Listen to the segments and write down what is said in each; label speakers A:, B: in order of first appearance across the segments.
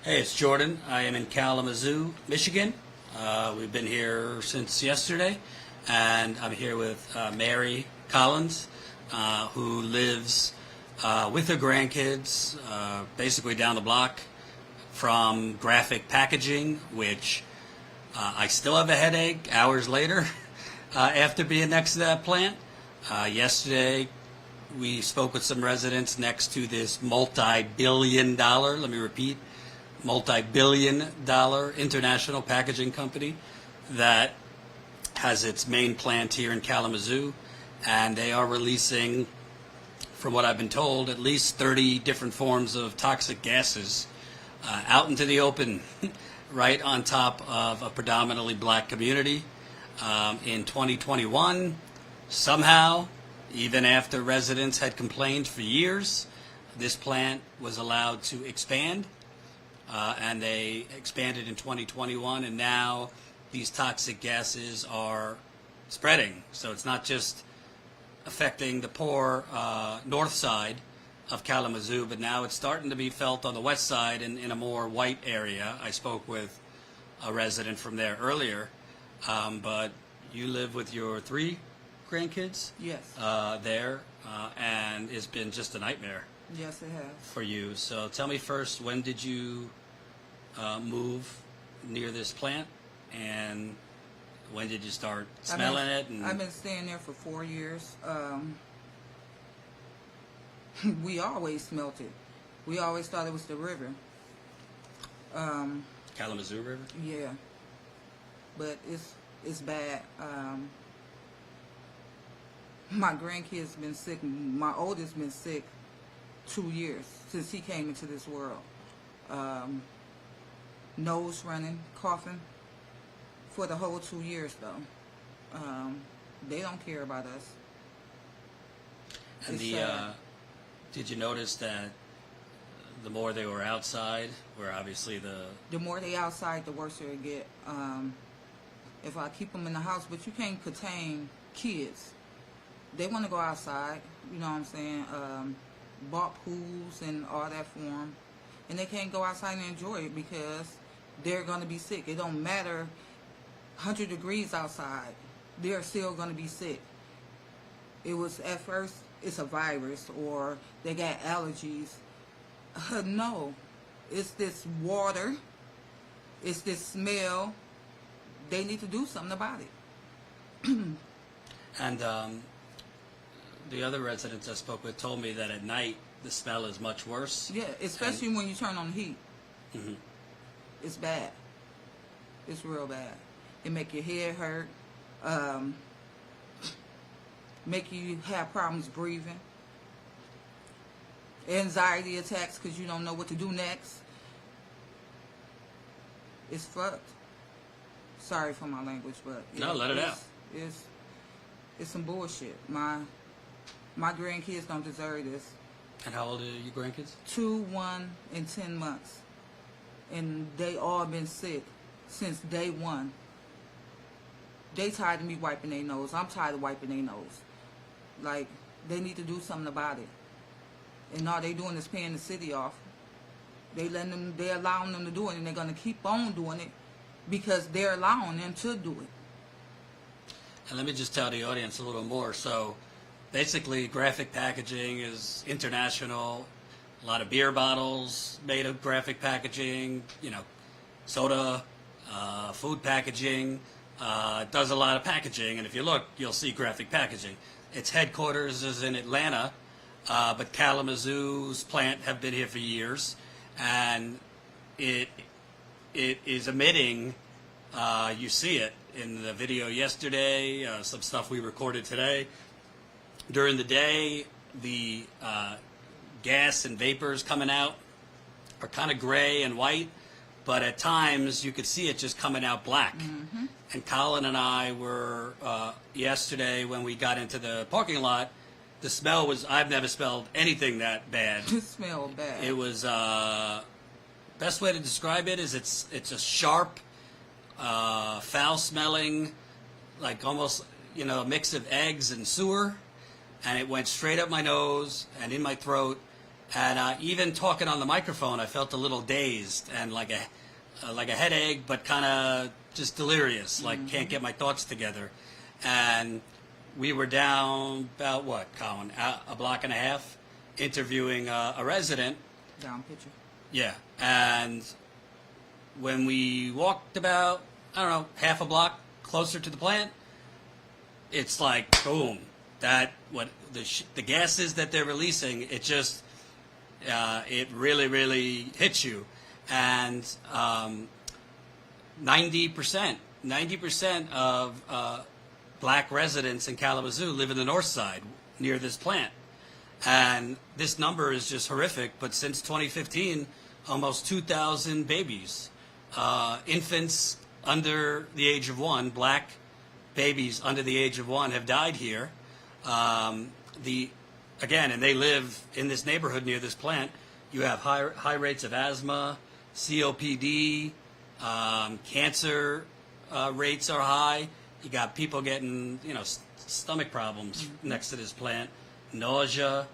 A: Hey, it's Jordan. I am in Kalamazoo, Michigan. We've been here since yesterday, and I'm here with Mary Collins, who lives with her grandkids basically down the block from Graphic Packaging, which I still have a headache hours later after being next to that plant. Yesterday, we spoke with some residents next to this multi-billion dollar, let me repeat, multi-billion dollar international packaging company that has its main plant here in Kalamazoo, and they are releasing, from what I've been told, at least 30 different forms of toxic gases out into the open right on top of a predominantly black community. In 2021, somehow, even after residents had complained for years, this plant was allowed to expand. And they expanded in 2021, and now these toxic gases are spreading. So it's not just affecting the poor north side of Kalamazoo, but now it's starting to be felt on the west side in a more white area. I spoke with a resident from there earlier, but you live with your 3 grandkids?
B: Yes.
A: There, and it's been just a nightmare.
B: Yes, it has.
A: For you. So tell me first, when did you move near this plant, and when did you start smelling it? And
B: I've been staying there for 4 years. We always smelt it. We always thought it was the river.
A: Kalamazoo River?
B: Yeah. But it's bad. My grandkid's been sick. My oldest been sick 2 years since he came into this world. Nose running, coughing for the whole 2 years though. They don't care about us.
A: And did you notice that the more they were outside, where obviously
B: the more they outside, the worse it get. If I keep them in the house, but you can't contain kids. They want to go outside, you know what I'm saying? Bought pools and all that for them, and they can't go outside and enjoy it because they're going to be sick. It don't matter 100 degrees outside, they're still going to be sick. It was at first it's a virus or they got allergies. No, it's this water, it's this smell. They need to do something about it.
A: And the other residents I spoke with told me that at night the smell is much worse.
B: Yeah, especially when you turn on the heat.
A: Mm-hmm.
B: It's bad. It's real bad. It make your head hurt. Make you have problems breathing. Anxiety attacks because you don't know what to do next. It's fucked. Sorry for my language, but
A: no, let it out.
B: It's some bullshit. My grandkids don't deserve this.
A: And how old are your grandkids?
B: 2, 1, and 10 months. And they all been sick since day one. They tired of me wiping their nose. I'm tired of wiping their nose. Like, they need to do something about it. And all they doing is paying the city off. They're allowing them to do it, and they're going to keep on doing it because they're allowing them to do it.
A: And let me just tell the audience a little more. So basically, Graphic Packaging is international. A lot of beer bottles made of graphic packaging, soda, food packaging, does a lot of packaging. And if you look, you'll see Graphic Packaging. Its headquarters is in Atlanta, but Kalamazoo's plant have been here for years. And it is emitting, you see it in the video yesterday, some stuff we recorded today. During the day, the gas and vapors coming out are kind of gray and white, but at times you could see it just coming out black. Mm-hmm. And Colin and I were yesterday when we got into the parking lot. The smell was, I've never smelled anything that bad.
B: It smelled bad.
A: It was, best way to describe it is it's a sharp, foul smelling, like almost, a mix of eggs and sewer. And it went straight up my nose and in my throat. And even talking on the microphone, I felt a little dazed and like a headache, but kind of just delirious, like can't get my thoughts together. And we were down about what, Colin, a block and a half, interviewing a resident.
B: Down picture.
A: Yeah, and when we walked about, I don't know, half a block closer to the plant, it's like boom, that what the gases that they're releasing, it just it really hits you. And 90% of black residents in Kalamazoo live in the north side near this plant. And this number is just horrific, but since 2015, almost 2,000 babies, infants under the age of 1, black babies under the age of 1 have died here. Again, and they live in this neighborhood near this plant. You have high rates of asthma, COPD, cancer rates are high. You got people getting, stomach problems next to this plant, nausea.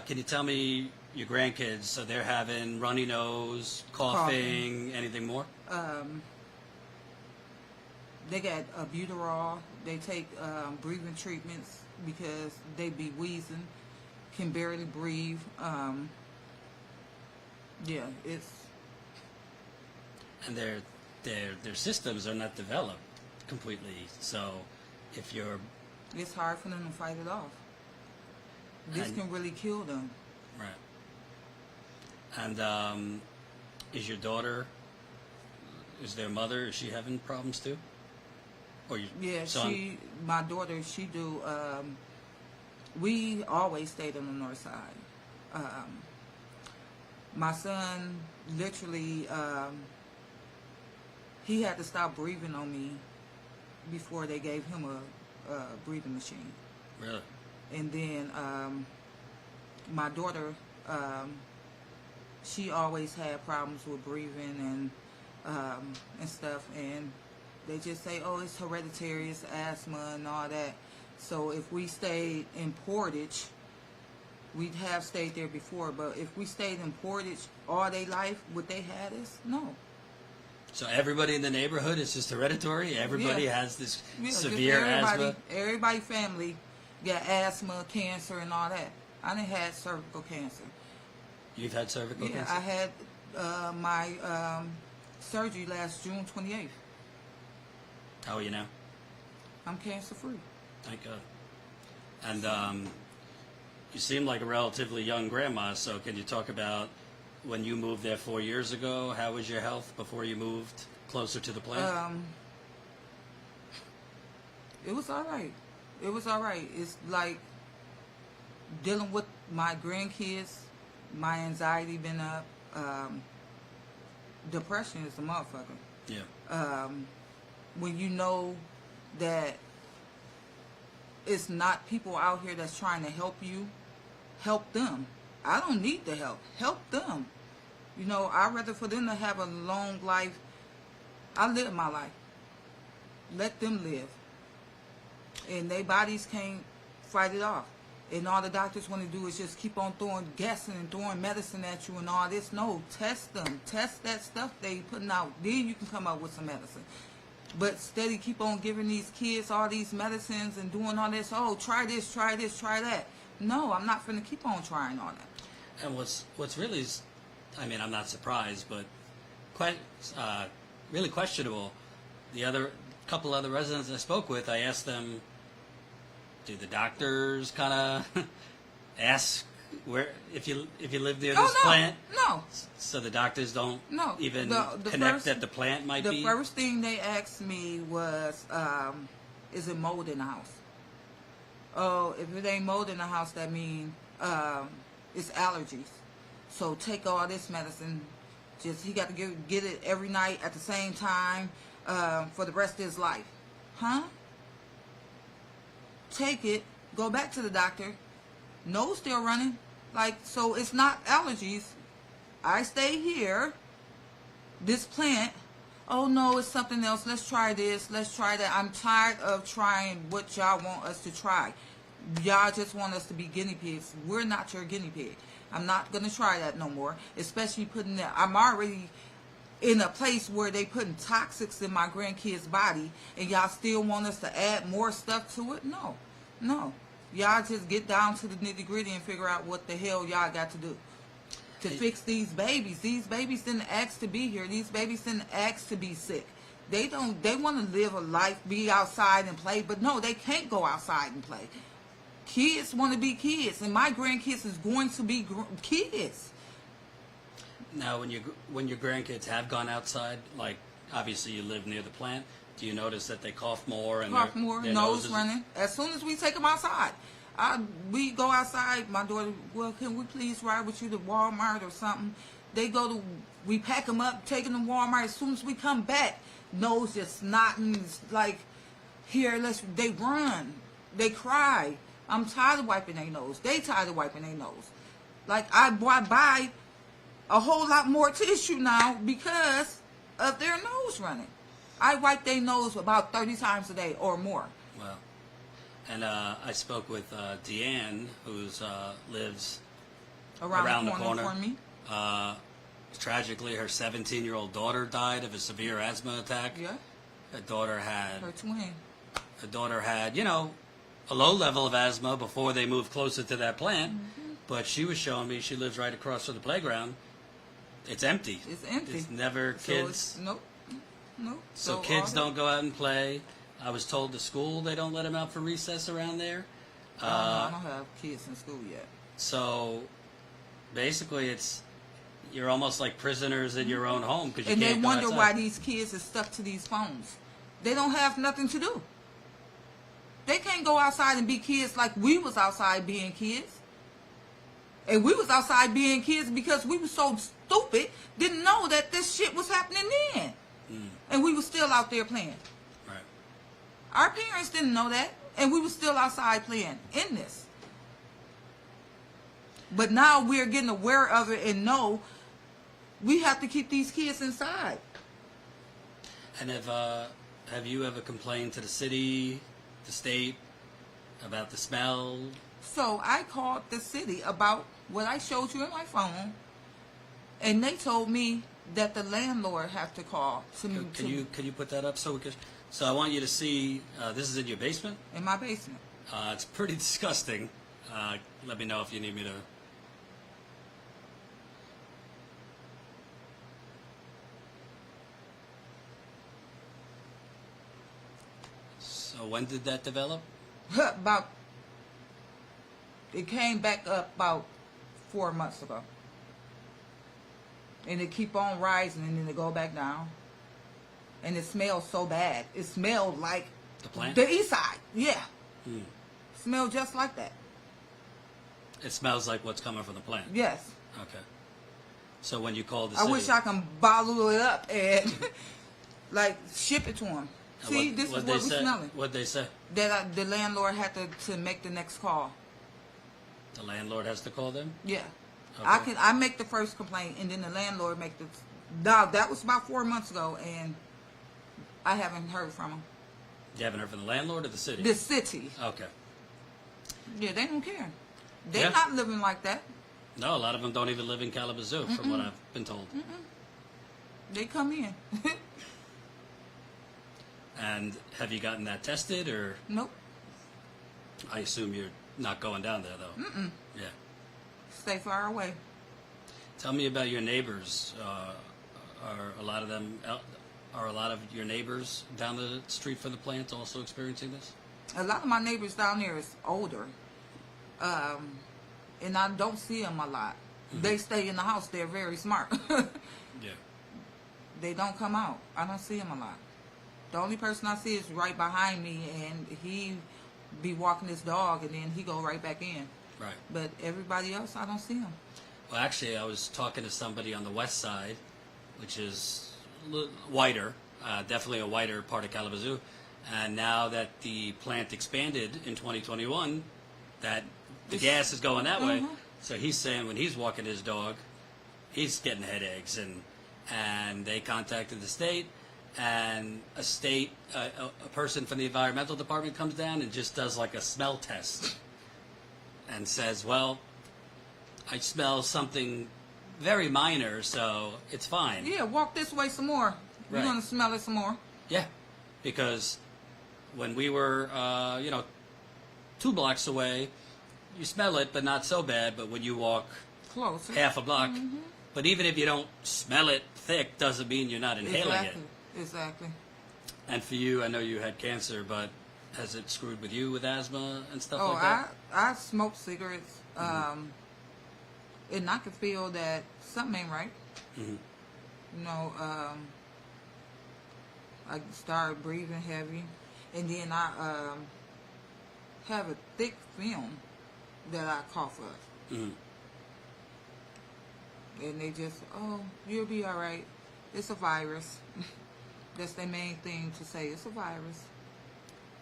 A: Can you tell me your grandkids? So they're having runny nose, coughing. Anything more?
B: They got albuterol. They take breathing treatments because they be wheezing, can barely breathe. Yeah, it's.
A: And their systems are not developed completely. So if you're,
B: it's hard for them to fight it off. This can really kill them.
A: Right. And is your daughter? Is their mother? Is she having problems too? Or your son?
B: My daughter, she do. We always stayed on the north side. My son, literally, he had to stop breathing on me before they gave him a breathing machine.
A: Really?
B: And then my daughter, she always had problems with breathing and stuff, and they just say, oh, it's hereditary, it's asthma and all that. So if we stayed in Portage, we'd have stayed there before, but if we stayed in Portage all their life, would they have this? No.
A: So everybody in the neighborhood is just hereditary? Everybody has this severe asthma?
B: Everybody family got asthma, cancer, and all that. I done had cervical cancer.
A: You've had cervical cancer?
B: Yeah, I had my surgery last June 28th.
A: How are you now?
B: I'm cancer-free.
A: Thank God. And you seem like a relatively young grandma, so can you talk about when you moved there 4 years ago? How was your health before you moved closer to the plant?
B: It was all right. It was all right. It's like dealing with my grandkids, my anxiety been up. Depression is a motherfucker.
A: Yeah.
B: When you know that it's not people out here that's trying to help you, help them. I don't need the help. Help them. I'd rather for them to have a long life. I live my life. Let them live. And their bodies can't fight it off. And all the doctors want to do is just keep on guessing and throwing medicine at you and all this. No, test them. Test that stuff they putting out. Then you can come up with some medicine. But steady keep on giving these kids all these medicines and doing all this. Oh, try this, try this, try that. No, I'm not finna keep on trying all that.
A: And what's really, I'm not surprised, but really questionable. The couple other residents I spoke with, I asked them, do the doctors kind of ask where if you live near this plant?
B: No.
A: So the doctors don't even
B: the
A: connect that the plant might be?
B: The first thing they asked me was, is it mold in the house? Oh, if it ain't mold in the house, that means it's allergies. So take all this medicine. He got to get it every night at the same time for the rest of his life. Huh? Take it, go back to the doctor. Nose still running. So it's not allergies. I stay here. This plant. Oh no, it's something else. Let's try this. Let's try that. I'm tired of trying what y'all want us to try. Y'all just want us to be guinea pigs. We're not your guinea pig. I'm not going to try that no more, especially putting that. I'm already in a place where they putting toxics in my grandkids' body, and y'all still want us to add more stuff to it? No. No. Y'all just get down to the nitty gritty and figure out what the hell y'all got to do to fix these babies. These babies didn't ask to be here. These babies didn't ask to be sick. They want to live a life, be outside and play, but no, they can't go outside and play. Kids want to be kids, and my grandkids is going to be kids.
A: Now, when your grandkids have gone outside, like obviously you live near the plant, do you notice that they cough more and
B: Cough more,
A: their
B: nose
A: noses
B: running? As soon as we take them outside, we go outside. My daughter, well, can we please ride with you to Walmart or something? We pack them up, take them to Walmart. As soon as we come back, nose just snotting, it's like, they run, they cry. I'm tired of wiping their nose. They tired of wiping their nose. Like, I buy a whole lot more tissue now because of their nose running. I wipe their nose about 30 times a day or more.
A: Well, and I spoke with Deanne, who lives around the corner
B: from me.
A: Tragically, her 17-year-old daughter died of a severe asthma attack.
B: Yeah.
A: Her daughter had
B: Her twin.
A: Her daughter had, a low level of asthma before they moved closer to that plant. Mm-hmm. But she was showing me she lives right across from the playground. It's empty.
B: It's empty.
A: It's never kids.
B: Nope.
A: So kids don't go out and play. I was told the school, they don't let them out for recess around there.
B: I don't have kids in school yet.
A: So basically you're almost like prisoners in your own home because you
B: and
A: can't
B: they
A: go
B: wonder
A: outside.
B: why these kids are stuck to these phones. They don't have nothing to do. They can't go outside and be kids like we was outside being kids. And we was outside being kids because we were so stupid, didn't know that this shit was happening then. And we were still out there playing.
A: Right.
B: Our parents didn't know that, and we were still outside playing in this. But now we're getting aware of it and know we have to keep these kids inside.
A: And have you ever complained to the city, the state, about the smell?
B: So I called the city about what I showed you in my phone, and they told me that the landlord have to call to me.
A: Can you put that up so we can? So I want you to see. This is in your basement.
B: In my basement.
A: It's pretty disgusting. Let me know if you need me to. So when did that develop?
B: It came back up about 4 months ago. And it keep on rising and then it go back down. And it smells so bad. It smelled like
A: the plant?
B: The east side. Yeah. Smelled just like that.
A: It smells like what's coming from the plant?
B: Yes.
A: Okay. So when you called the
B: I
A: city...
B: wish I can bottle it up and like ship it to them. See, this is what we're smelling.
A: What'd they say?
B: That the landlord had to make the next call.
A: The landlord has to call them?
B: Yeah.
A: Okay.
B: I make the first complaint and then the landlord make the. Now that was about 4 months ago and I haven't heard from him.
A: You haven't heard from the landlord or the city?
B: The city.
A: Okay.
B: Yeah, they don't care. They're not living like that.
A: No, a lot of them don't even live in Kalamazoo, from what I've been told.
B: They come in.
A: And have you gotten that tested, or?
B: Nope.
A: I assume you're not going down there, though. Yeah.
B: Stay far away.
A: Tell me about your neighbors. Are a lot of your neighbors down the street from the plant also experiencing this?
B: A lot of my neighbors down there is older. And I don't see them a lot. They stay in the house. They're very smart.
A: Yeah.
B: They don't come out. I don't see them a lot. The only person I see is right behind me, and he be walking his dog, and then he go right back in.
A: Right.
B: But everybody else, I don't see them.
A: Well, actually, I was talking to somebody on the west side, which is whiter, definitely a whiter part of Kalamazoo. And now that the plant expanded in 2021, that the gas is going that way. So he's saying when he's walking his dog, he's getting headaches, and they contacted the state, and a person from the environmental department comes down and just does like a smell test and says, well, I smell something very minor, so it's fine.
B: Yeah, walk this way some more. You're
A: Right.
B: going to smell it some more.
A: Yeah, because when we were, 2 blocks away, you smell it, but not so bad. But when you walk
B: Closer.
A: half a block, but even if you don't smell it thick, doesn't mean you're not inhaling it.
B: Exactly.
A: And for you, I know you had cancer, but has it screwed with you with asthma and stuff
B: Oh,
A: like that?
B: I smoke cigarettes, and I can feel that something ain't right.
A: Mm-hmm.
B: You know, I start breathing heavy, and then I have a thick film that I cough up.
A: Mm-hmm.
B: And they just, oh, you'll be all right. It's a virus. That's their main thing to say. It's a virus.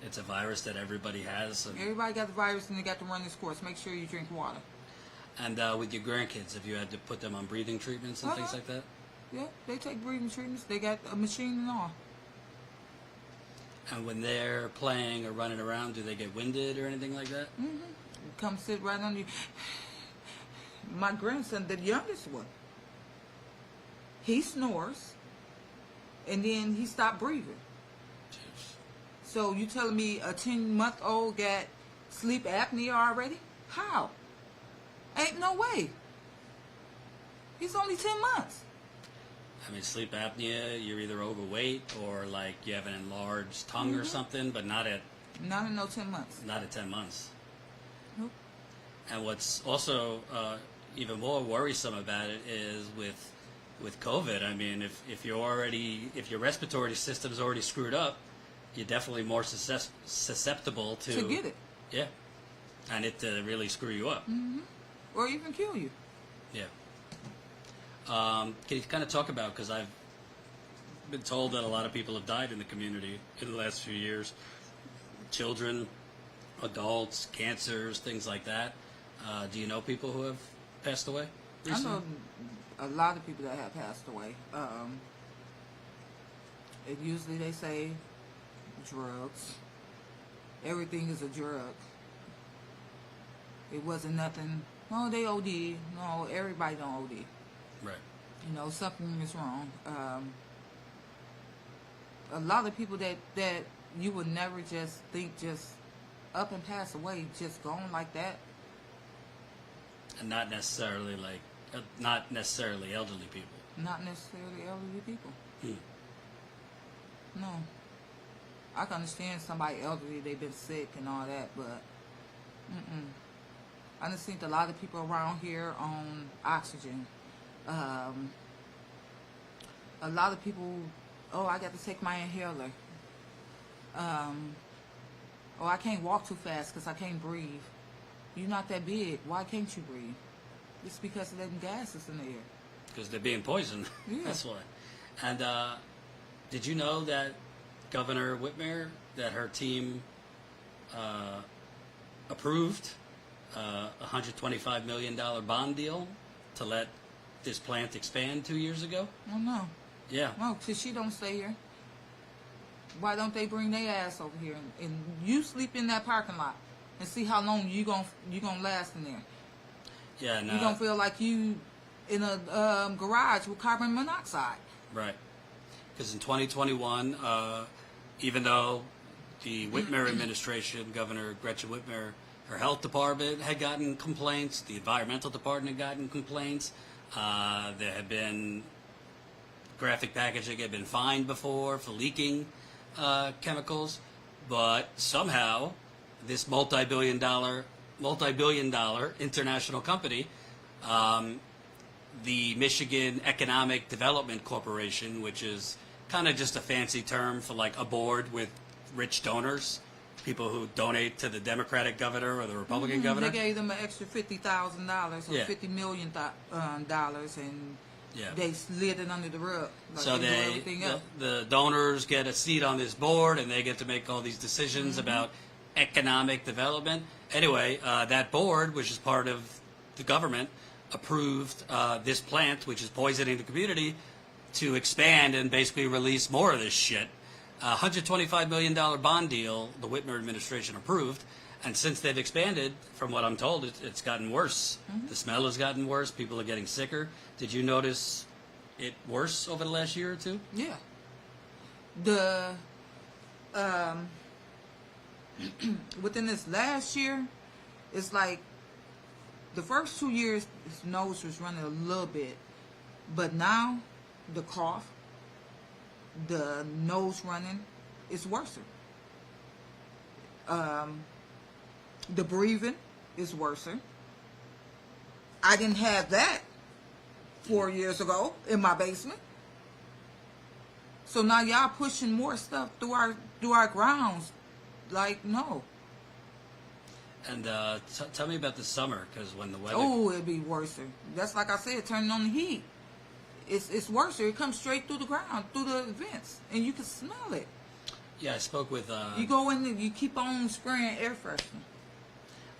A: It's a virus that everybody has.
B: Everybody got the virus and they got to run this course. Make sure you drink water.
A: And with your grandkids, have you had to put them on breathing treatments and things like that?
B: Yeah, they take breathing treatments. They got a machine and all.
A: And when they're playing or running around, do they get winded or anything like that?
B: Come sit right on you. My grandson, the youngest one, he snores, and then he stopped breathing.
A: Jeez.
B: So you telling me a 10-month-old got sleep apnea already? How? Ain't no way. He's only 10 months.
A: I mean, sleep apnea, you're either overweight or like you have an enlarged tongue or something, but not at
B: Not in no 10 months.
A: 10 months.
B: Nope.
A: And what's also even more worrisome about it is with COVID. I mean, if your respiratory system's already screwed up, you're definitely more susceptible to
B: get it.
A: Yeah, and it really screw you up.
B: Or even kill you.
A: Yeah. Can you kind of talk about, because I've been told that a lot of people have died in the community in the last few years, children, adults, cancers, things like that. Do you know people who have passed away recently?
B: I know a lot of people that have passed away. Usually they say drugs. Everything is a drug. It wasn't nothing. No, they OD. No, everybody don't OD.
A: Right.
B: You know, something is wrong. A lot of people that you would never just think just up and pass away, just gone like that.
A: And not necessarily elderly people.
B: Not necessarily elderly people.
A: Hmm.
B: No. I can understand somebody elderly, they've been sick and all that, but I done seen a lot of people around here on oxygen. A lot of people, oh, I got to take my inhaler. Oh, I can't walk too fast because I can't breathe. You're not that big. Why can't you breathe? It's because of them gases in the air.
A: Because they're being poisoned.
B: Yeah.
A: That's why. And did you know that Governor Whitmer, that her team approved a $125 million bond deal to let this plant expand 2 years ago?
B: Oh, no.
A: Yeah.
B: No, because she don't stay here. Why don't they bring their ass over here and you sleep in that parking lot and see how long you gonna last in there?
A: Yeah, no.
B: You gonna feel like you in a garage with carbon monoxide.
A: Right. Because in 2021, even though the Whitmer administration, Governor Gretchen Whitmer, her health department had gotten complaints, the environmental department had gotten complaints, there had been graphic packaging had been fined before for leaking chemicals, but somehow this multi-billion dollar international company, the Michigan Economic Development Corporation, which is kind of just a fancy term for like a board with rich donors, people who donate to the Democratic governor or the Republican governor.
B: They gave them an extra $50,000 or
A: Yeah.
B: $50 million dollars, and
A: Yeah.
B: they slid it under the rug. Like
A: So
B: do everything else.
A: the donors get a seat on this board, and they get to make all these decisions about economic development. Anyway, that board, which is part of the government, approved this plant, which is poisoning the community, to expand and basically release more of this shit. $125 million bond deal the Whitmer administration approved, And since they've expanded, from what I'm told, it's gotten worse. The smell has gotten worse. People are getting sicker. Did you notice it worse over the last year or two?
B: Yeah. The within this last year, it's like the first 2 years his nose was running a little bit, but now the cough, the nose running, is worse. The breathing is worse. I didn't have that 4 years ago in my basement. So now y'all pushing more stuff through our grounds. Like, no.
A: And tell me about the summer, because when the weather...
B: Oh, it'd be worse. That's like I said, turning on the heat. It's worse. It comes straight through the ground, through the vents, and you can smell it.
A: Yeah, I spoke with...
B: you go in and you keep on spraying air freshener.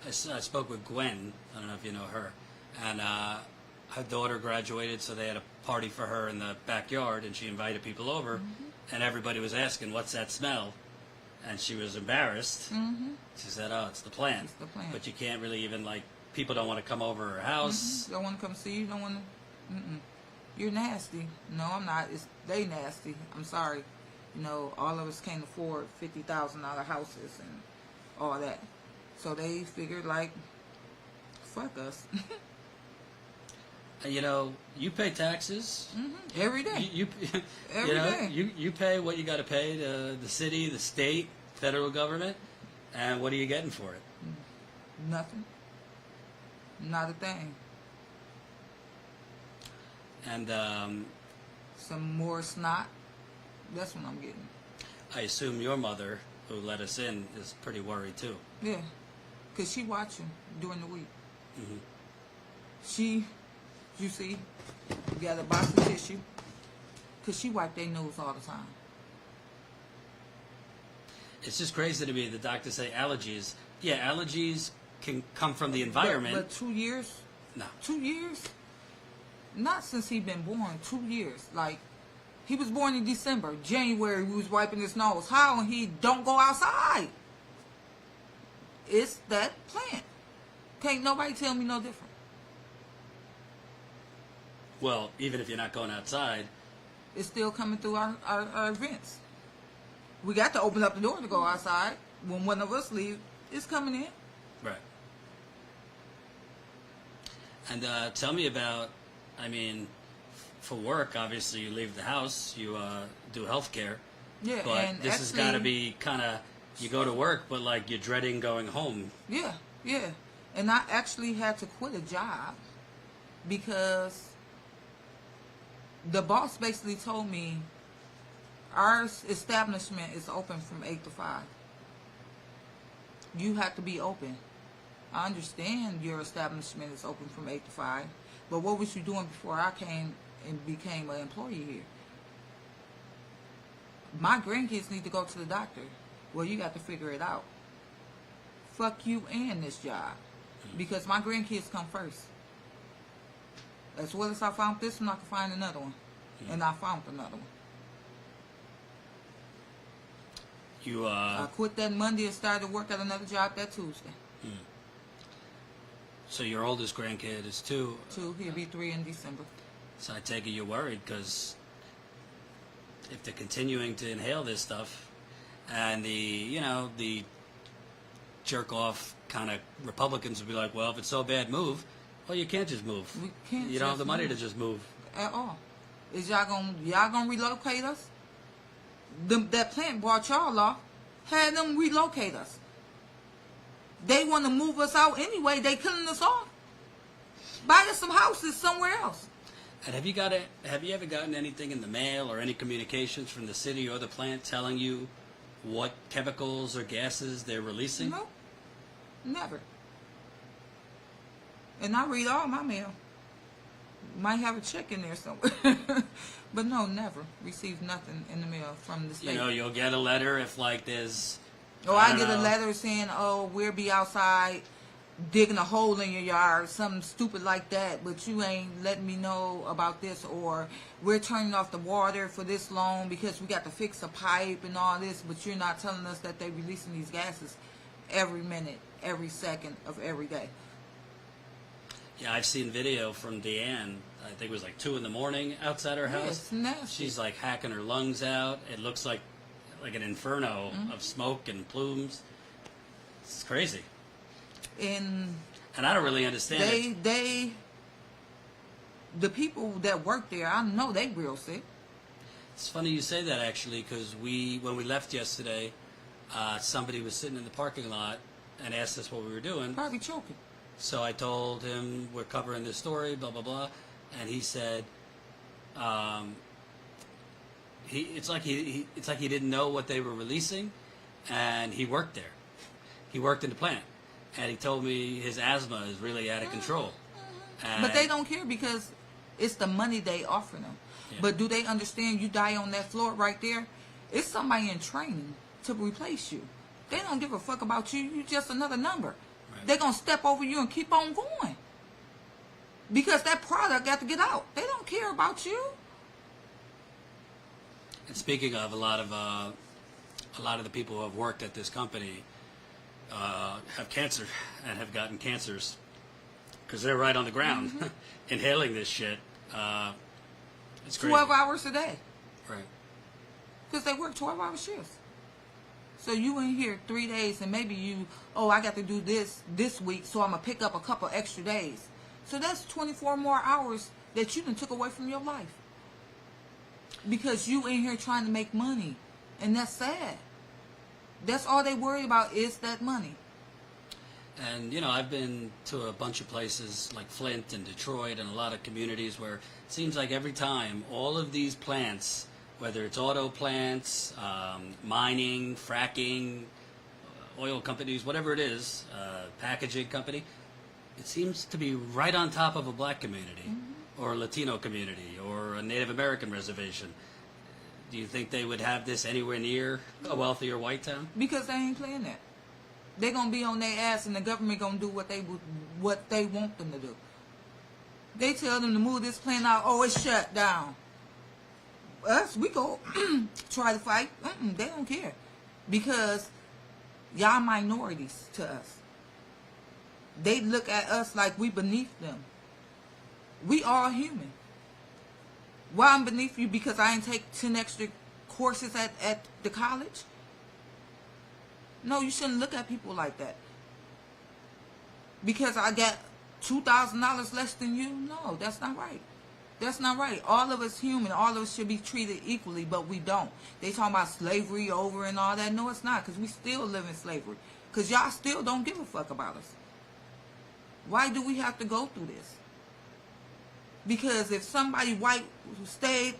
A: I spoke with Gwen. I don't know if you know her. And her daughter graduated, so they had a party for her in the backyard, and she invited people over, and everybody was asking, what's that smell? And she was embarrassed. She said, oh, it's the plant.
B: It's the plant.
A: But you can't really even, like, people don't want to come over her house.
B: Don't want to come see you. Don't want to... You're nasty. No, I'm not. They nasty. I'm sorry. You know, all of us can't afford $50,000 houses and all that. So they figured, like, fuck us.
A: You know, you pay taxes.
B: Every day. Every day.
A: You pay what you got to pay to the city, the state, federal government, and what are you getting for it?
B: Nothing. Not a thing.
A: And
B: some more snot. That's what I'm getting.
A: I assume your mother, who let us in, is pretty worried too.
B: Yeah, because she watching during the week. She, you see, got a box of tissue, because she wipe their nose all the time.
A: It's just crazy to me. The doctors say allergies. Yeah, allergies can come from the environment.
B: But 2 years?
A: No.
B: 2 years? Not since he been born. 2 years. Like, he was born in December. January, we was wiping his nose. How? And he don't go outside. It's that plant. Can't nobody tell me no different.
A: Well, even if you're not going outside,
B: it's still coming through our vents. We got to open up the door to go outside. When one of us leave, it's coming in.
A: Right. And tell me about, I mean, for work, obviously you leave the house, you do healthcare.
B: Yeah,
A: but
B: and
A: this has got to be kind of, you go to work, but like you're dreading going home.
B: Yeah, yeah. And I actually had to quit a job because the boss basically told me our establishment is open from 8 to 5. You have to be open. I understand your establishment is open from 8 to 5, but what was you doing before I came and became an employee here? My grandkids need to go to the doctor. Well, you got to figure it out. Fuck you and this job, because my grandkids come first. As well as I found this one, I can find another one. And I found another one. I quit that Monday and started work at another job that Tuesday.
A: So your oldest grandkid is 2.
B: 2, he'll be 3 in December.
A: So I take it you're worried because if they're continuing to inhale this stuff and the jerk off kind of Republicans will be like, well, if it's so bad, move. Well, you can't just move.
B: We can't.
A: You don't have the money to just move
B: at all. Is y'all gonna relocate us? That plant brought y'all off. Had them relocate us. They want to move us out anyway. They killing us off. Buy us some houses somewhere else.
A: And have you ever gotten anything in the mail or any communications from the city or the plant telling you what chemicals or gases they're releasing?
B: No, never. And I read all my mail. Might have a check in there somewhere. But no, never received nothing in the mail from the state.
A: You know, you'll get a letter if like there's...
B: I get a letter saying, we'll be outside digging a hole in your yard, something stupid like that, but you ain't letting me know about this, or we're turning off the water for this long because we got to fix a pipe and all this, but you're not telling us that they're releasing these gases every minute, every second of every day.
A: Yeah, I've seen video from Deanne. I think it was like 2 in the morning outside her house.
B: It's nasty.
A: She's like hacking her lungs out. It looks like an inferno of smoke and plumes. It's crazy.
B: And
A: I don't really understand it.
B: The people that work there, I know they real sick.
A: It's funny you say that, actually, because when we left yesterday, somebody was sitting in the parking lot and asked us what we were doing.
B: Probably choking.
A: So I told him we're covering this story, blah blah blah, and he said, it's like he didn't know what they were releasing, and he worked there. He worked in the plant, and he told me his asthma is really out of control.
B: But they don't care because it's the money they offer them.
A: Yeah.
B: But do they understand you die on that floor right there? It's somebody in training to replace you. They don't give a fuck about you. You're just another number.
A: Right.
B: They're going to step over you and keep on going. Because that product got to get out. They don't care about you.
A: And speaking of, a lot of the people who have worked at this company have cancer and have gotten cancers because they're right on the ground inhaling this shit. It's crazy.
B: 12 hours a day.
A: Right.
B: Because they work 12-hour shifts. So you in here 3 days and maybe I got to do this week, so I'm going to pick up a couple extra days. So that's 24 more hours that you done took away from your life. Because you in here trying to make money. And that's sad. That's all they worry about is that money.
A: And, I've been to a bunch of places like Flint and Detroit and a lot of communities where it seems like every time all of these plants, whether it's auto plants, mining, fracking, oil companies, whatever it is, packaging company, it seems to be right on top of a black community or a Latino community or a Native American reservation. Do you think they would have this anywhere near a wealthier white town?
B: Because they ain't playing that. They're going to be on their ass and the government going to do what they want them to do. They tell them to move this plant out. Oh, it's shut down. Us, we go try to fight. They don't care. Because y'all minorities to us. They look at us like we beneath them. We all human. Why I'm beneath you? Because I ain't take 10 extra courses at the college? No, you shouldn't look at people like that. Because I got $2,000 less than you? No, that's not right. That's not right. All of us human. All of us should be treated equally, but we don't. They talking about slavery over and all that. No, it's not, because we still live in slavery. Because y'all still don't give a fuck about us. Why do we have to go through this? Because if somebody white stayed,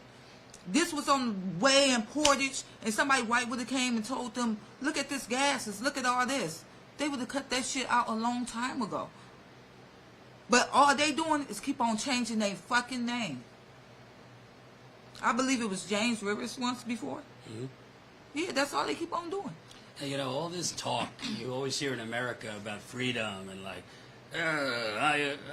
B: this was on the way in Portage, and somebody white would have came and told them, look at this gases, look at all this. They would have cut that shit out a long time ago. But all they doing is keep on changing their fucking name. I believe it was James Rivers once before. Mm-hmm. Yeah, that's all they keep on doing.
A: And, all this talk you always hear in America about freedom and like,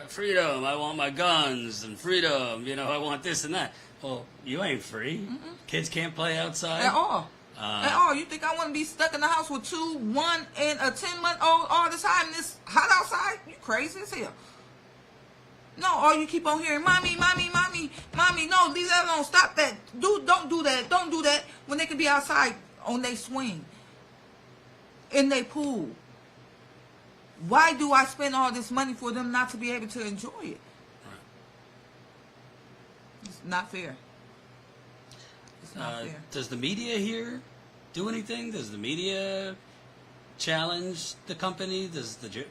A: freedom, I want my guns, and freedom, I want this and that. Well, you ain't free. Kids can't play outside.
B: At all. At all. You think I want to be stuck in the house with 2, 1, and a 10-month-old all the time and it's hot outside? You crazy as hell. No, all you keep on hearing, mommy, mommy, mommy, mommy, no, leave that alone, stop that. Don't do that, don't do that, when they can be outside on their swing, in their pool. Why do I spend all this money for them not to be able to enjoy it?
A: Right.
B: It's not fair. It's not fair.
A: Does the media here do anything? Does the media challenge the company?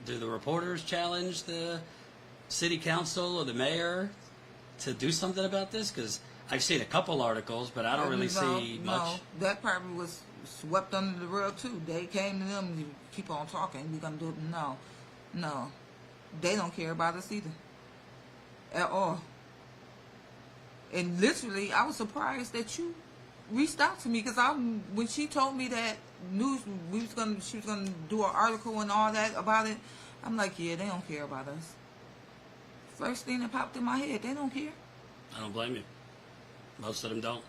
A: Do the reporters challenge the city council or the mayor to do something about this? Because I've seen a couple articles, but I don't really see much.
B: No, that probably was swept under the rug too. They came to them, you keep on talking, we're going to do it. No. They don't care about us either. At all. And literally, I was surprised that you reached out to me, because when she told me that news, she was gonna do an article and all that about it, I'm like, yeah, they don't care about us. First thing that popped in my head, they don't care.
A: I don't blame you. Most of them don't.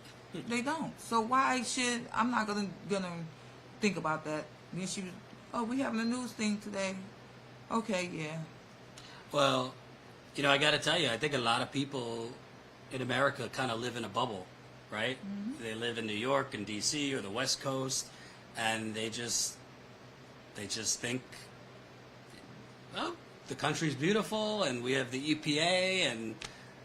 B: They don't. So why should, I'm not gonna think about that. Then she was, oh, we having a news thing today. Okay, yeah.
A: Well, you know, I got to tell you, I think a lot of people in America kind of live in a bubble, right?
B: Mm-hmm.
A: They live in New York and D.C. or the West Coast, and they just think, well, the country's beautiful, and we have the EPA and,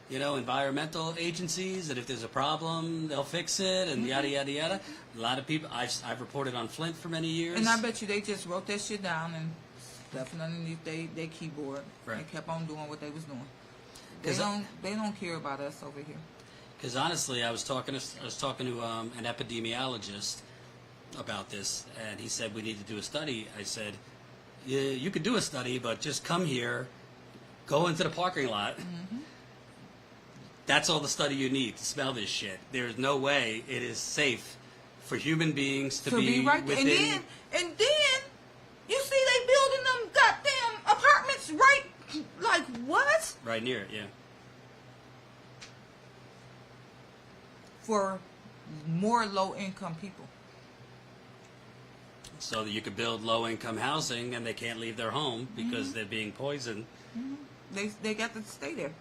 A: you know, environmental agencies, and if there's a problem, they'll fix it, and yada yada yada. A lot of people, I've reported on Flint for many years,
B: And I bet you they just wrote that shit down and stuff underneath their keyboard.
A: Right.
B: And kept on doing what they was doing.
A: 'Cause
B: They don't care about us over here.
A: Because honestly, I was talking to an epidemiologist about this, and he said we need to do a study. I said, yeah, you could do a study, but just come here, go into the parking lot.
B: Mm-hmm.
A: That's all the study you need to smell this shit. There's no way it is safe for human beings to be
B: right there.
A: within.
B: And then you see they building them goddamn apartments right, like what?
A: Right near it, yeah.
B: For more low income people.
A: So that you could build low-income housing, and they can't leave their home because they're being poisoned.
B: Mm-hmm. They got to stay there.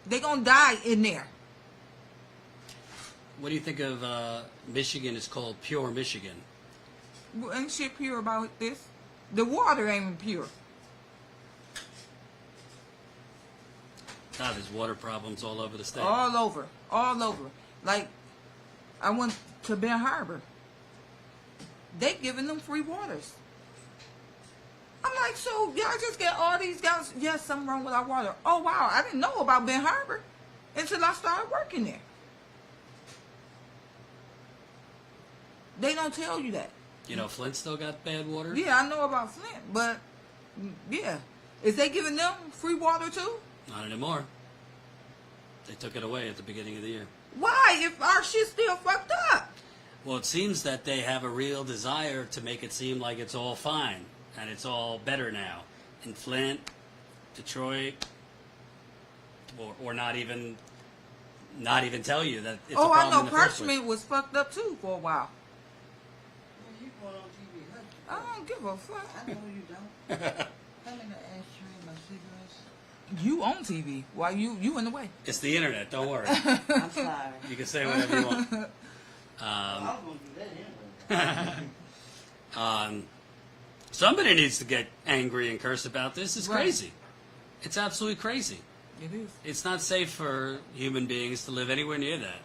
B: They gonna die in there.
A: What do you think of Michigan is called Pure Michigan?
B: Well, ain't shit pure about this. The water ain't even pure.
A: God, there's water problems all over the state.
B: All over. Like, I went to Ben Harbor. They giving them free waters. I'm like, so y'all just get all these guys? Yes, something wrong with our water. Oh wow, I didn't know about Ben Harbor until I started working there. They don't tell you that.
A: You know, Flint still got bad water?
B: Yeah, I know about Flint, but yeah, is they giving them free water too?
A: Not anymore. They took it away at the beginning of the year.
B: Why, if our shit's still fucked up?
A: Well, it seems that they have a real desire to make it seem like it's all fine and it's all better now. In Flint, Detroit, or not even tell you that it's a
B: Oh,
A: problem
B: I know
A: in the first place.
B: Parchment was fucked up too for a while.
C: You going on TV, huh?
B: I don't give a fuck.
C: I know you don't. I'm in the ashtray, my cigarettes.
B: You on TV? Why you in the way?
A: It's the internet, don't worry.
C: I'm sorry.
A: You can say whatever you want.
C: I was going to do that anyway.
A: Somebody needs to get angry and curse about this. It's
B: Right.
A: crazy. It's absolutely crazy.
B: It is.
A: It's not safe for human beings to live anywhere near that.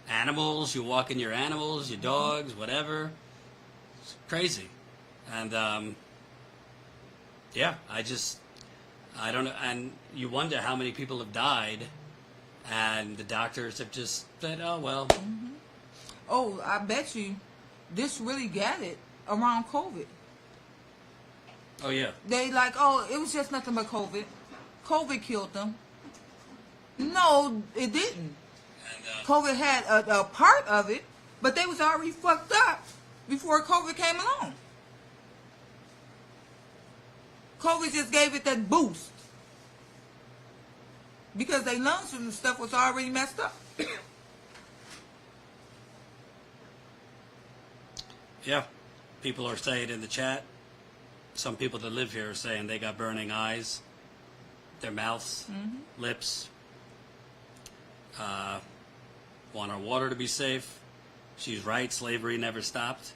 A: Animals, you walk in your animals, your dogs, whatever. It's crazy. And, yeah, I don't know. And you wonder how many people have died, and the doctors have just said, oh, well.
B: Oh, I bet you this really got it around COVID.
A: Oh, yeah.
B: They like, oh, it was just nothing but COVID. COVID killed them. No, it didn't.
A: And,
B: COVID had a part of it, but they was already fucked up before COVID came along. COVID just gave it that boost because they lungs and stuff was already messed up.
A: yeah, people are saying in the chat, some people that live here are saying they got burning eyes, their mouths, lips, want our water to be safe. She's right, slavery never stopped.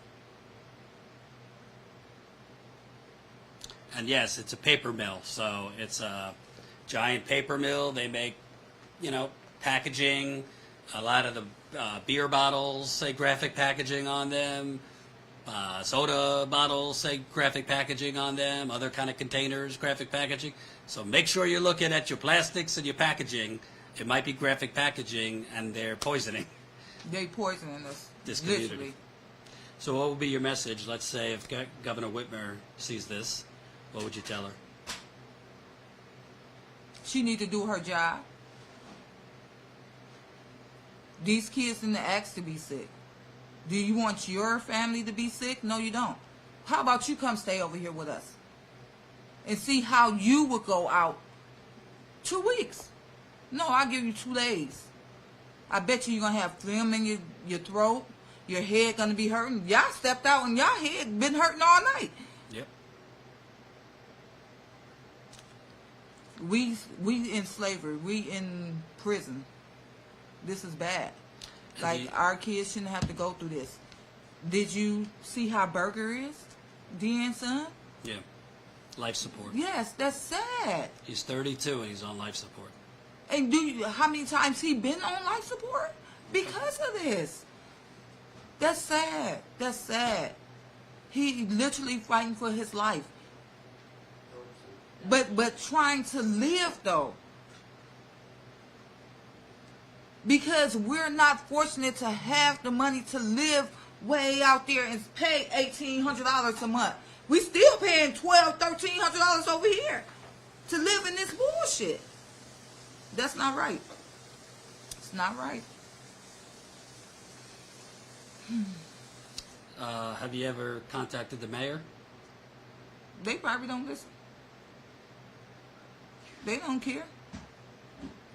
A: And yes, it's a paper mill, so it's a giant paper mill. They make, packaging. A lot of the beer bottles say graphic packaging on them. Soda bottles say graphic packaging on them. Other kind of containers, graphic packaging. So make sure you're looking at your plastics and your packaging. It might be graphic packaging, and they're poisoning
B: They poisoning us.
A: this community.
B: Literally.
A: So what would be your message? Let's say if Governor Whitmer sees this, what would you tell her?
B: She need to do her job. These kids didn't ask to be sick. Do you want your family to be sick? No, you don't. How about you come stay over here with us and see how you would go out 2 weeks? No, I'll give you 2 days. I bet you're going to have phlegm in your throat. Your head going to be hurting. Y'all stepped out and y'all head been hurting all night.
A: Yep.
B: We in slavery. We in prison. This is bad. Like, our kids shouldn't have to go through this. Did you see how Burger is? Dean's son?
A: Yeah. Life support.
B: Yes, that's sad.
A: He's 32 and he's on life support.
B: And how many times he been on life support? Because of this. That's sad. That's sad. He literally fighting for his life. But trying to live, though. Because we're not fortunate to have the money to live way out there and pay $1,800 a month. We still paying $1,200, $1,300 over here to live in this bullshit. That's not right. It's not right.
A: Have you ever contacted the mayor?
B: They probably don't listen. They don't care.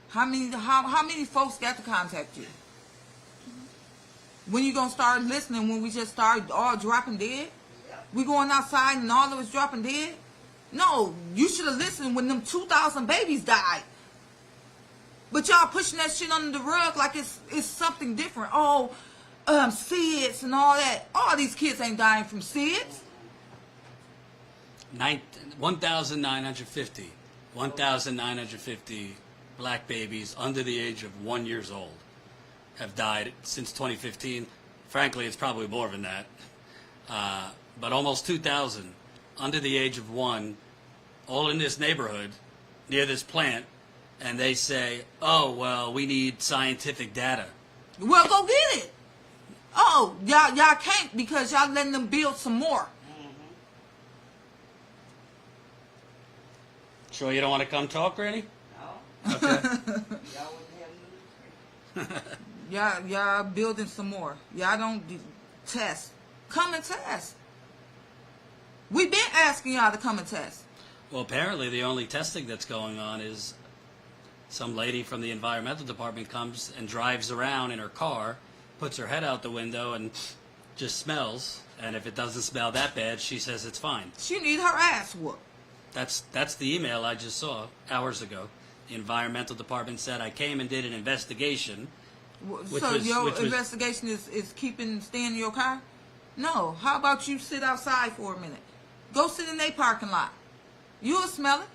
B: How many folks got to contact you? When you gonna start listening? When we just start all dropping dead? We going outside and all of us dropping dead? No, you should have listened when them 2,000 babies died. But y'all pushing that shit under the rug like it's something different. Oh, SIDS and all that. All these kids ain't dying from SIDS.
A: 1,950. 1,950 black babies under the age of 1 year old have died since 2015. Frankly, it's probably more than that. But almost 2,000 under the age of 1, all in this neighborhood, near this plant, and they say, oh, well, we need scientific data.
B: Well, go get it. Oh, y'all can't because y'all letting them build some more.
A: Sure you don't want to come talk, Granny?
C: No.
A: Okay.
C: Y'all wouldn't have news.
B: Y'all building some more. Y'all don't test. Come and test. We've been asking y'all to come and test.
A: Well, apparently the only testing that's going on is some lady from the environmental department comes and drives around in her car, puts her head out the window and just smells. And if it doesn't smell that bad, she says it's fine.
B: She need her ass whooped.
A: That's the email I just saw hours ago. The environmental department said I came and did an investigation.
B: So your investigation is staying in your car? No. How about you sit outside for a minute? Go sit in their parking lot. You'll smell it.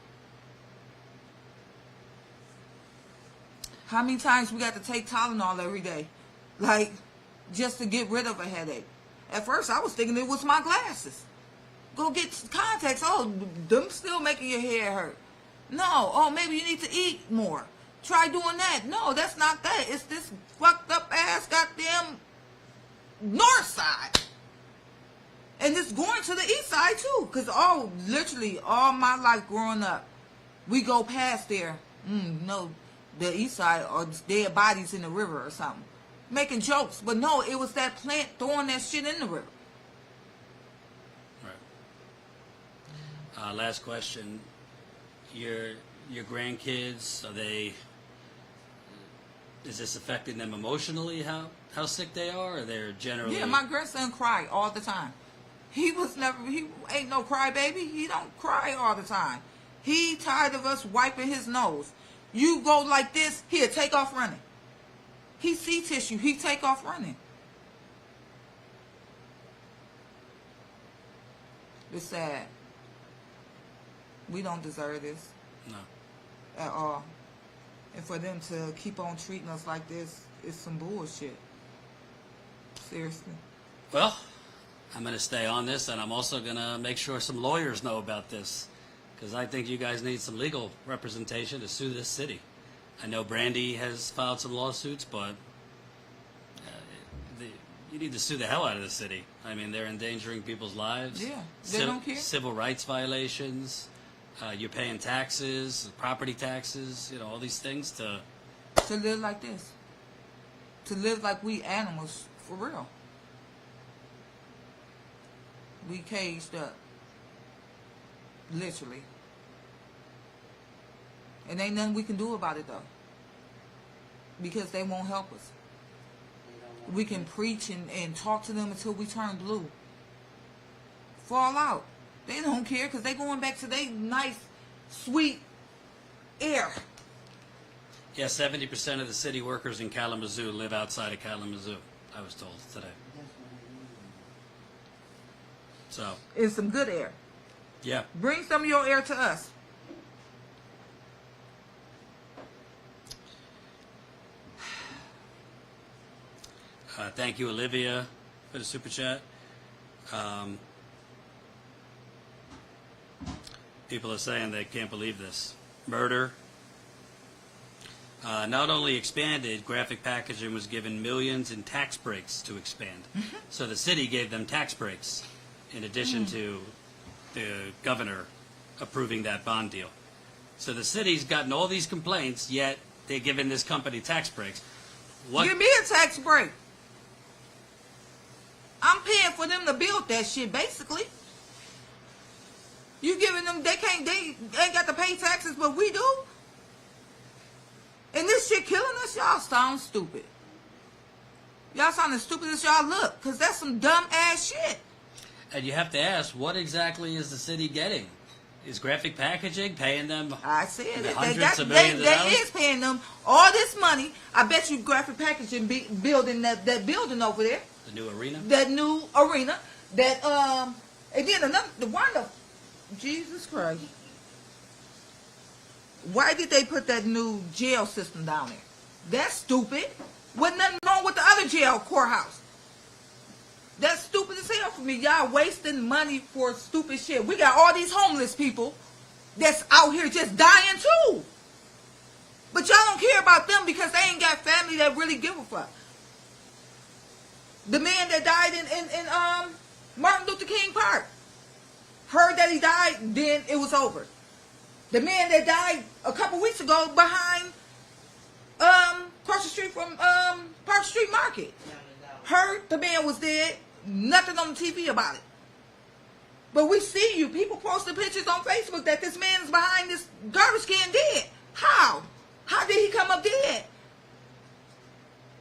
B: How many times we got to take Tylenol every day? Like, just to get rid of a headache. At first, I was thinking it was my glasses. Go get contacts. Oh, them still making your hair hurt. No. Oh, maybe you need to eat more. Try doing that. No, that's not that. It's this fucked up ass goddamn north side. And it's going to the east side too. Because literally all my life growing up, we go past there. No, the east side or dead bodies in the river or something. Making jokes. But no, it was that plant throwing that shit in the river.
A: Right. Last question. Your grandkids, is this affecting them emotionally, how sick they are? Or they're generally...
B: Yeah, my grandson cry all the time. He ain't no crybaby. He don't cry all the time. He tired of us wiping his nose. You go like this, he'll take off running. He see tissue, he take off running. It's sad. We don't deserve this.
A: No.
B: At all. And for them to keep on treating us like this is some bullshit. Seriously.
A: Well, I'm going to stay on this, and I'm also going to make sure some lawyers know about this, because I think you guys need some legal representation to sue this city. I know Brandy has filed some lawsuits, but you need to sue the hell out of the city. I mean, they're endangering people's lives.
B: Yeah, they don't care.
A: Civil rights violations. You're paying taxes, property taxes, all these things to
B: live like this. To live like we animals, for real. We caged up. Literally. And ain't nothing we can do about it, though. Because they won't help us. We can preach and talk to them until we turn blue. Fall out. They don't care because they going back to their nice, sweet air.
A: Yeah, 70% of the city workers in Kalamazoo live outside of Kalamazoo, I was told today. So,
B: It's some good air.
A: yeah.
B: Bring some of your air to us.
A: Thank you, Olivia, for the super chat. People are saying they can't believe this. Murder. Not only expanded, graphic packaging was given millions in tax breaks to expand. So the city gave them tax breaks in addition to the governor approving that bond deal. So the city's gotten all these complaints, yet they're giving this company tax breaks. What?
B: Give me a tax break. I'm paying for them to build that shit, basically. You giving them, they ain't got to pay taxes, but we do. And this shit killing us, y'all sound stupid. Y'all sound as stupid as y'all look, because that's some dumb ass shit.
A: And you have to ask, what exactly is the city getting? Is graphic packaging paying them
B: I said it.
A: hundreds of millions of dollars?
B: They is paying them all this money. I bet you graphic packaging building that building over there.
A: The new arena?
B: That new arena. That and then another Jesus Christ. Why did they put that new jail system down there? That's stupid. Wasn't nothing wrong with the other jail courthouse. That's stupid as hell for me. Y'all wasting money for stupid shit. We got all these homeless people that's out here just dying too. But y'all don't care about them because they ain't got family that really give a fuck. The man that died in Martin Luther King Park. Heard that he died, then it was over. The man that died a couple weeks ago behind across the street from Park Street Market. Heard the man was dead. Nothing on the TV about it. But we see you. People posting pictures on Facebook that this man is behind this garbage can dead. How? How did he come up dead?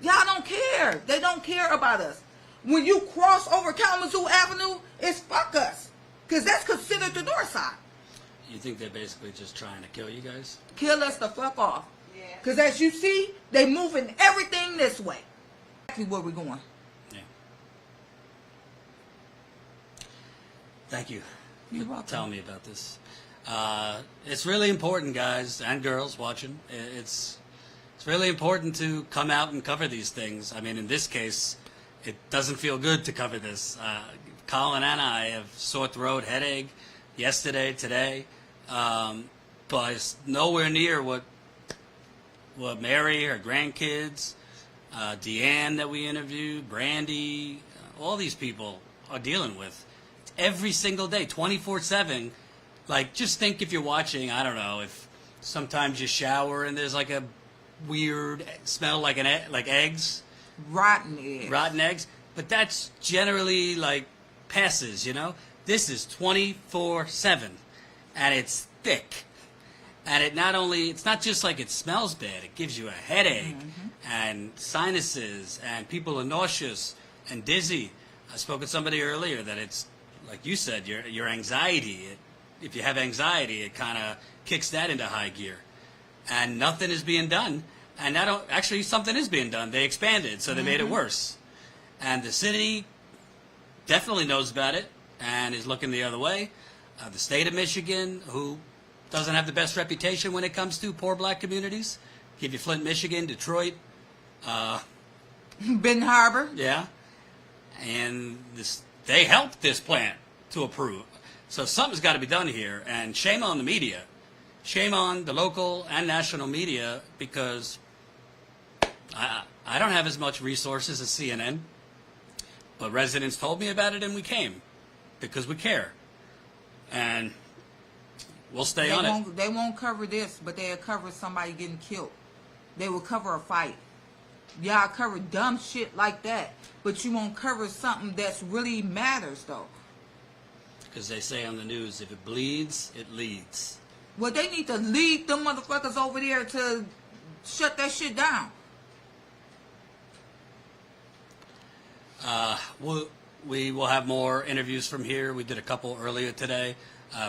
B: Y'all don't care. They don't care about us. When you cross over Kalamazoo Avenue, it's fuck us. Because that's considered the north side.
A: You think they're basically just trying to kill you guys?
B: Kill us the fuck off.
C: Yeah.
B: Because as you see, they moving everything this way. Exactly where we're going.
A: Yeah. Thank you.
B: You're welcome.
A: Telling me about this. It's really important, guys and girls watching. It's really important to come out and cover these things. I mean, in this case, it doesn't feel good to cover this. Colin and I have sore throat, headache yesterday, today, but it's nowhere near what Mary, her grandkids, Deanne that we interviewed, Brandy, all these people are dealing with. Every single day, 24/7. Like, just think if you're watching, I don't know, if sometimes you shower and there's like a weird smell like eggs.
B: Rotten eggs.
A: Rotten eggs. But that's generally like passes, you know? This is 24/7 and it's thick. And it's not just like it smells bad, it gives you a headache and sinuses and people are nauseous and dizzy. I spoke with somebody earlier that it's, like you said, your anxiety. If you have anxiety, it kind of kicks that into high gear. And nothing is being done. And actually something is being done. They expanded, so they made it worse. And the city definitely knows about it and is looking the other way. The state of Michigan, who doesn't have the best reputation when it comes to poor black communities. Give you Flint, Michigan, Detroit.
B: Benton Harbor.
A: Yeah. And they helped this plant to approve. So something's got to be done here. And shame on the media. Shame on the local and national media, because I don't have as much resources as CNN. But residents told me about it and we came because we care. And we'll stay on it.
B: They won't cover this, but they'll cover somebody getting killed. They will cover a fight. Y'all cover dumb shit like that, but you won't cover something that's really matters, though.
A: Because they say on the news, if it bleeds, it leads.
B: Well, they need to lead them motherfuckers over there to shut that shit down.
A: We will have more interviews from here. We did a couple earlier today.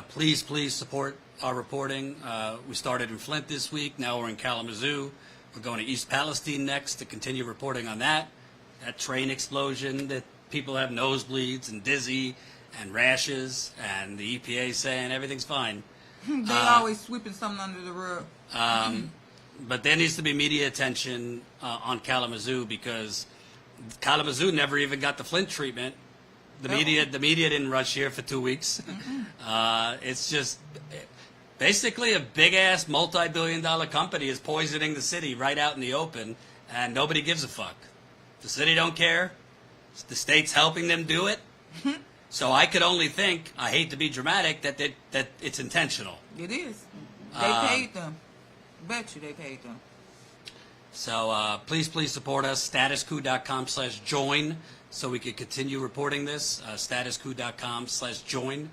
A: Please support our reporting. We started in Flint this week. Now we're in Kalamazoo. We're going to East Palestine next to continue reporting on that train explosion that people have nosebleeds and dizzy and rashes, and the EPA saying everything's fine.
B: They always sweeping something under the rug.
A: But there needs to be media attention on Kalamazoo, because Kalamazoo never even got the Flint treatment. The media didn't rush here for 2 weeks. It's just basically a big ass multi-billion-dollar company is poisoning the city right out in the open, and nobody gives a fuck. The city don't care. The state's helping them do it. So I could only think, I hate to be dramatic, that it's intentional.
B: It is. They paid them. Bet you they paid them.
A: So please support us. StatusCoup.com/join so we can continue reporting this. StatusCoup.com/join.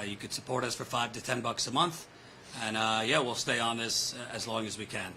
A: You could support us for $5 to $10 a month, and we'll stay on this as long as we can.